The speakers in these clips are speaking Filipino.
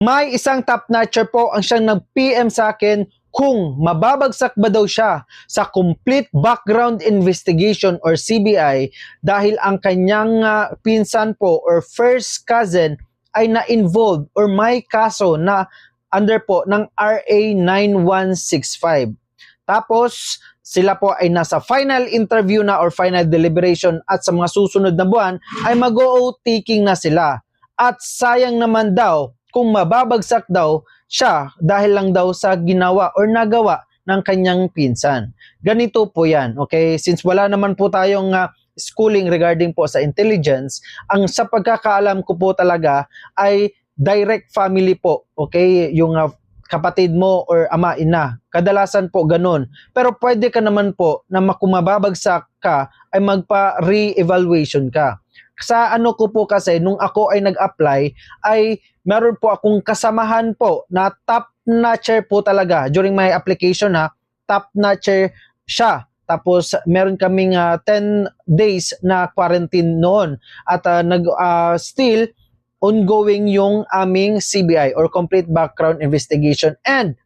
May isang top-notcher po ang siyang nag-PM sa akin kung mababagsak ba daw siya sa Complete Background Investigation or CBI dahil ang kanyang pinsan po or first cousin ay na-involved or may kaso na under po ng RA 9165. Tapos sila po ay nasa final interview na or final deliberation at sa mga susunod na buwan ay mag-o-oath taking na sila. At sayang naman daw kung mababagsak daw siya dahil lang daw sa ginawa or nagawa ng kanyang pinsan. Ganito po yan, okay? Since wala naman po tayong schooling regarding po sa intelligence, ang sa pagkakaalam ko po talaga ay direct family po, okay? Yung kapatid mo or ama, ina. Kadalasan po ganun. Pero pwede ka naman po na makumababagsak ka ay magpa-re-evaluation ka. Sa ano ko po kasi, nung ako ay nag-apply, ay meron po akong kasamahan po na top-notcher po talaga. During my application top-notcher siya. Tapos meron kaming 10 days na quarantine noon. At still, ongoing yung aming CBI or Complete Background Investigation. And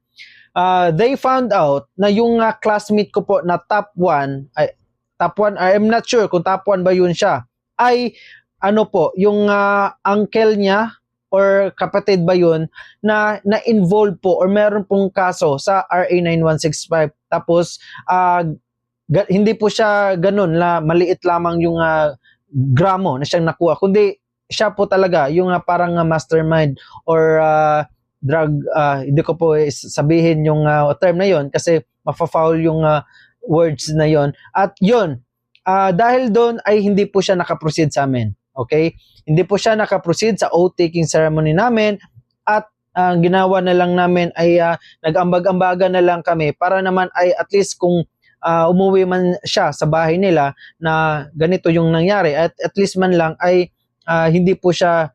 they found out na yung classmate ko po na top 1, I'm not sure kung top 1 ba yun siya, ay ano po, yung uncle niya or kapatid ba yun na-involve po or meron pong kaso sa RA 9165. Tapos hindi po siya ganun na maliit lamang yung gramo na siyang nakuha, kundi siya po talaga yung parang mastermind or drug, hindi ko po sabihin yung term na yon kasi mafa-foul yung words na yon. At yun, dahil doon ay hindi po siya nakaproceed sa amin. Okay? Hindi po siya nakaproceed sa oath-taking ceremony namin at ginawa na lang namin ay nag-ambag-ambaga na lang kami para naman ay at least kung umuwi man siya sa bahay nila na ganito yung nangyari at least man lang ay hindi po siya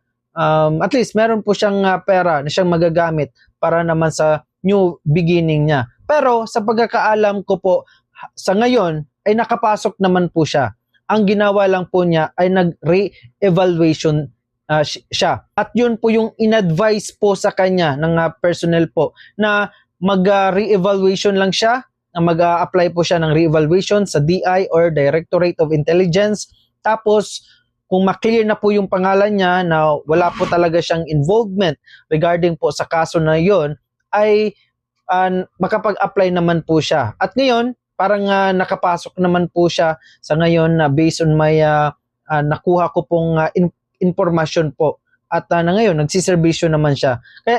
at least meron po siyang pera na siyang magagamit para naman sa new beginning niya. Pero sa pagkakaalam ko po sa ngayon ay nakapasok naman po siya. Ang ginawa lang po niya ay nag-re-evaluation siya. At yun po yung in-advise po sa kanya ng personnel po na mag-re-evaluation lang siya, na mag-apply po siya ng re-evaluation sa DI or Directorate of Intelligence. Tapos kung ma-clear na po yung pangalan niya na wala po talaga siyang involvement regarding po sa kaso na yon, ay makapag-apply naman po siya. At ngayon, parang nakapasok naman po siya sa ngayon na based on my nakuha ko pong informasyon po. At na ngayon, nagsiservisyo naman siya. Kaya